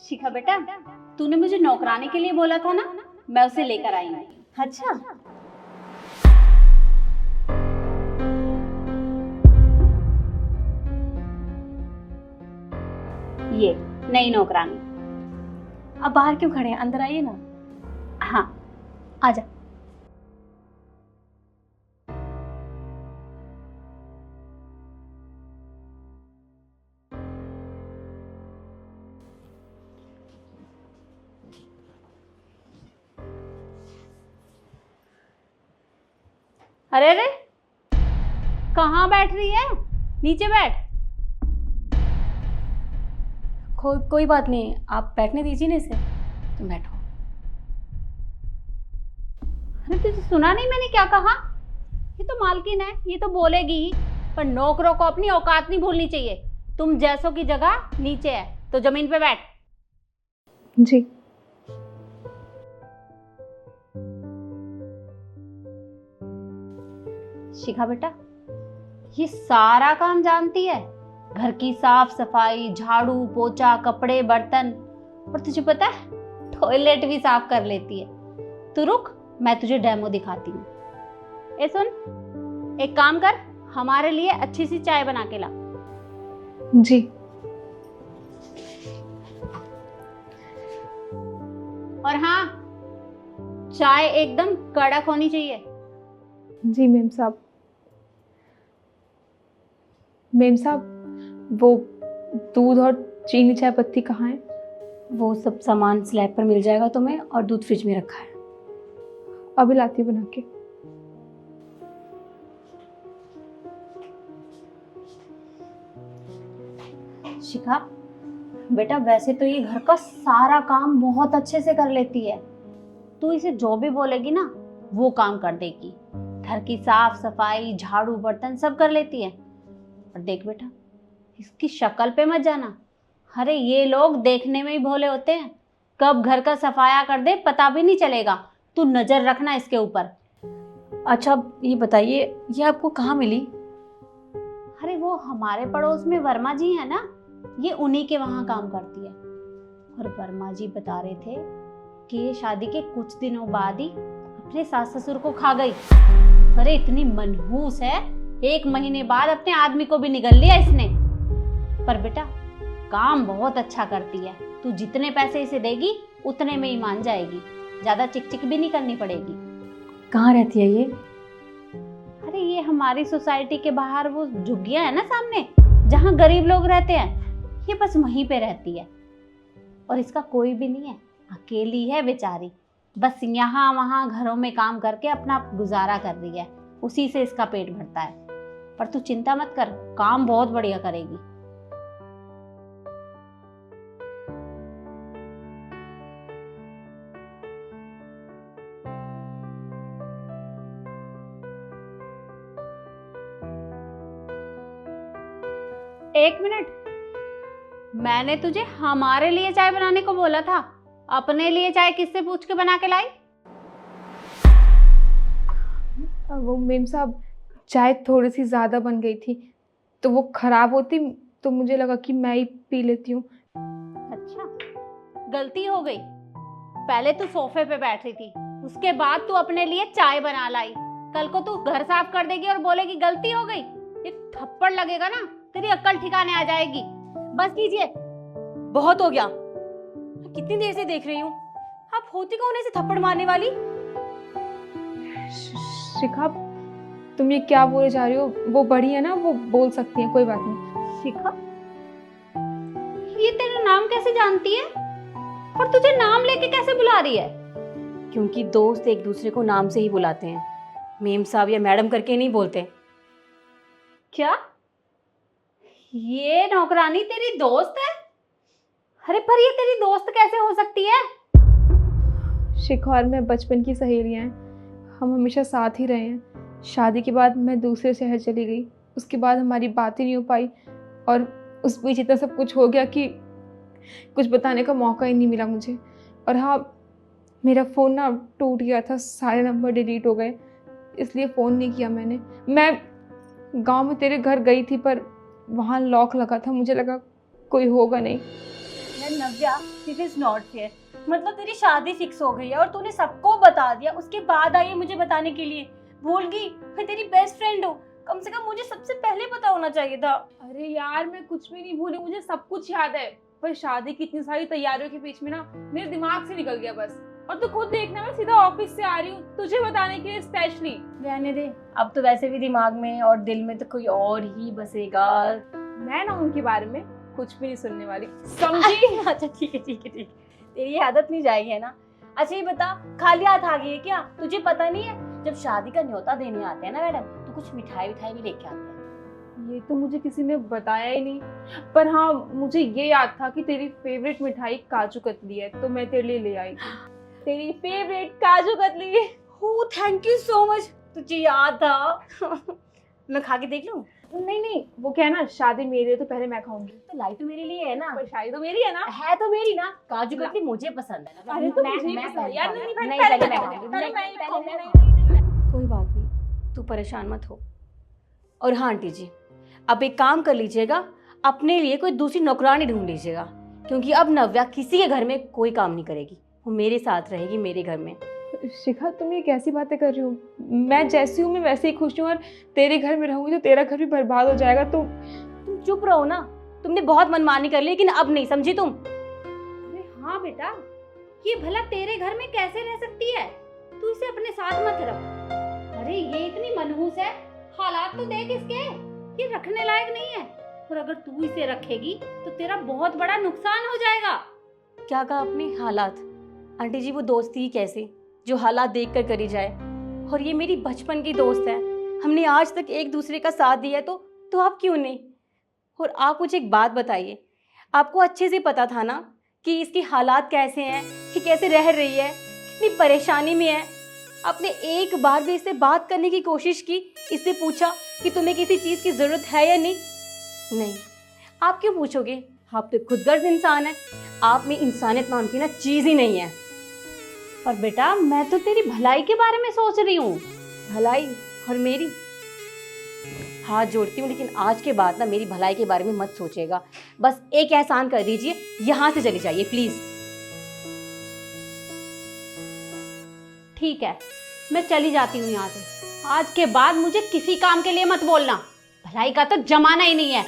शिखा बेटा, तूने मुझे नौकरानी के लिए बोला था ना, मैं उसे लेकर आई हूँ। अच्छा, ये नई नौकरानी। अब बाहर क्यों खड़े हैं, अंदर आइए ना। हाँ, आजा। अरे अरे, कहाँ बैठ रही है? नीचे बैठ। कोई बात नहीं, आप बैठने दीजिए ना इसे, तुम बैठो। अरे तुझे सुना नहीं मैंने क्या कहा? ये तो मालकिन है, ये तो बोलेगी ही, पर नौकरों को अपनी औकात नहीं भूलनी चाहिए। तुम जैसों की जगह नीचे है, तो जमीन पे बैठ। जी। शिखा बेटा, ये सारा काम जानती है, घर की साफ सफाई, झाड़ू पोछा, कपड़े बर्तन, और तुझे पता है टॉयलेट भी साफ कर लेती है। तू रुक, मैं तुझे डेमो दिखाती हूँ। ए सुन, एक काम कर, हमारे लिए अच्छी सी चाय बना के ला। जी। और हाँ, चाय एकदम कड़क होनी चाहिए। जी मेम साहब। मेम साहब, वो दूध और चीनी चाय पत्ती कहाँ है? वो सब सामान स्लैब पर मिल जाएगा तुम्हें, और दूध फ्रिज में रखा है। अभी लाती हूँ बना के। शिखा बेटा, वैसे तो ये घर का सारा काम बहुत अच्छे से कर लेती है। तू इसे जो भी बोलेगी ना, वो काम कर देगी। घर की साफ सफाई, झाड़ू बर्तन सब कर लेती है। और देख बेटा, इसकी शक्ल पे मत जाना। अरे ये लोग देखने में ही भोले होते हैं, कब घर का सफाया कर दे पता भी नहीं चलेगा। तू नजर रखना इसके ऊपर। अच्छा, ये बताइए, ये आपको कहाँ मिली? अरे वो हमारे पड़ोस में वर्मा जी है ना, ये उन्हीं के वहां काम करती है। और वर्मा जी बता रहे थे कि ये शादी के कुछ दिनों बाद ही अपने सास ससुर को खा गई। अरे इतनी मनहूस है, 1 महीने बाद अपने आदमी को भी निगल लिया इसने। पर बेटा, काम बहुत अच्छा करती है। तू जितने पैसे इसे देगी उतने में ही मान जाएगी, ज्यादा चिक भी नहीं करनी पड़ेगी। कहाँ रहती है ये? अरे ये हमारी सोसाइटी के बाहर वो झुग्गियां है ना सामने, जहाँ गरीब लोग रहते हैं, ये बस वहीं पे रहती है। और इसका कोई भी नहीं है, अकेली है बेचारी, बस यहाँ वहाँ घरों में काम करके अपना गुजारा कर रही है, उसी से इसका पेट भरता है। पर तू चिंता मत कर, काम बहुत बढ़िया करेगी। एक मिनट, मैंने तुझे हमारे लिए चाय बनाने को बोला था, अपने लिए चाय किससे पूछ के बना के लाई? वो मेम साहब, चाय थोड़ी सी ज़्यादा बन गई थी, तो वो खराब होती, तो मुझे लगा कि मैं ही पी लेती हूँ। अच्छा, गलती हो गई। पहले तू सोफे पे बैठ रही थी, उसके बाद तू अपने लिए चाय बना लाई। कल को तू घर साफ कर देगी और बोलेगी गलती हो गई, एक थप्पड़ लगेगा ना, तेरी अक्ल ठिकाने आ जाएगी। बस कीजिए, बहुत हो गया। कितनी देर से देख रही हूँ, आप होती कौन है ऐसे थप्पड़ मारने वाली? शिखा, तुम ये क्या बोले जा रही हो? वो बड़ी है ना, वो बोल सकती है, कोई बात नहीं। शिखा, ये तेरा नाम कैसे जानती है और तुझे नाम लेके कैसे बुला रही है? क्योंकि दोस्त एक दूसरे को नाम से ही बुलाते हैं, मेम साहब या मैडम करके नहीं बोलते। क्या ये नौकरानी तेरी दोस्त है? अरे पर ये तेरी दोस्त कैसे हो सकती है? शिखा और मैं बचपन की सहेलियां हैं, हम हमेशा साथ ही रहे हैं। शादी के बाद मैं दूसरे शहर चली गई, उसके बाद हमारी बात ही नहीं हो पाई, और उस बीच इतना सब कुछ हो गया कि कुछ बताने का मौका ही नहीं मिला मुझे। और हाँ, मेरा फ़ोन ना टूट गया था, सारे नंबर डिलीट हो गए, इसलिए फ़ोन नहीं किया मैंने। मैं गांव में तेरे घर गई थी, पर वहाँ लॉक लगा था, मुझे लगा कोई होगा नहीं। यार नव्या, दिस इज नॉट फेयर। मतलब तेरी शादी फिक्स हो गई है और तूने सबको बता दिया, उसके बाद आई है मुझे बताने के लिए। भूल गई, मैं तेरी बेस्ट फ्रेंड हूँ, कम से कम मुझे सबसे पहले पता होना चाहिए था। अरे यार मैं कुछ भी नहीं भूली, मुझे सब कुछ याद है, पर शादी की इतनी सारी तैयारियों के बीच में ना मेरे दिमाग से निकल गया बस। और तू खुद देखना, मैं सीधा ऑफिस से आ रही हूँ तुझे बताने के लिए स्पेशली। रहने दे, अब तो वैसे भी दिमाग में और दिल में तो कोई और ही बसेगा। मैं ना उनके बारे में कुछ भी नहीं सुनने वाली, समझी? अच्छा ठीक है ठीक है ठीक है, तेरी ये आदत नहीं जाएगी है ना। अच्छा ये बता, खाली हाथ आ गई है क्या? तुझे पता नहीं है जब शादी का न्योता देने आते हैं ना मैडम, तो कुछ मिठाई विठाई भी लेके आते हैं। ये तो मुझे किसी ने बताया ही नहीं, पर हाँ मुझे ये याद था कि तेरी फेवरेट मिठाई काजू कतली है, तो मैं तेरे लिए ले आई थी तेरी favourite kaju katli. Oh thank you so much, तुझे याद था। मैं खा के देख लूं? नहीं नहीं, वो क्या है ना, शादी मेरी है तो पहले मैं खाऊंगी। तो लाई तो मेरे लिए है ना, पर शादी तो मेरी है ना। है तो मेरी ना। काजू कतली मुझे पसंद है ना। अरे तो मैं मुझे मैं पसंद है यार। नहीं नहीं, नहीं, पहले पहले मैं मैं खाऊंगी। पहले नहीं, मैं पहले नहीं। कोई बात नहीं, तू परेशान मत हो। और हाँ आंटी जी, अब एक काम कर लीजिएगा, अपने लिए कोई दूसरी नौकरानी ढूंढ लीजिएगा, क्योंकि अब नव्या किसी के घर में कोई काम नहीं करेगी, वो मेरे साथ रहेगी मेरे घर में। शिखा तुम ये कैसी बातें कर रही हो? मैं जैसी हूँ मैं वैसे ही खुश हूँ, और तेरे घर में रहूंगी तो तेरा घर भी बर्बाद हो जाएगा। तो तुम चुप रहो ना, तुमने बहुत मनमानी कर ली, लेकिन अब नहीं, समझी तुम? अरे हाँ बेटा, ये भला तेरे घर में कैसे रह सकती है? तू इसे अपने साथ मत रख। अरे ये इतनी मनहूस है, हालात तो देख इसके, ये रखने लायक नहीं है। और अगर तू इसे रखेगी तो तेरा बहुत बड़ा नुकसान हो जाएगा। क्या कहा अपनी हालात? आंटी जी वो दोस्ती ही कैसे जो हालात देख कर करी जाए। और ये मेरी बचपन की दोस्त है, हमने आज तक एक दूसरे का साथ दिया है, तो आप क्यों नहीं? और आप मुझे एक बात बताइए, आपको अच्छे से पता था ना कि इसकी हालात कैसे हैं, कि कैसे रह रही है, कितनी परेशानी में है। आपने एक बार भी इससे बात करने की कोशिश की, इससे पूछा कि तुम्हें किसी चीज़ की ज़रूरत है या नहीं? नहीं। आप क्यों पूछोगे? आप तो खुदगर्ज इंसान है, आप में इंसानियत नाम की ना चीज़ ही नहीं है। पर बेटा मैं तो तेरी भलाई के बारे में सोच रही हूँ। भलाई और मेरी? हाथ जोड़ती हूँ, लेकिन आज के बाद ना मेरी भलाई के बारे में मत सोचिएगा। बस एक एहसान कर दीजिए, यहाँ से चली जाइए प्लीज। ठीक है, मैं चली जाती हूँ यहाँ से। आज के बाद मुझे किसी काम के लिए मत बोलना, भलाई का तो जमाना ही नहीं है।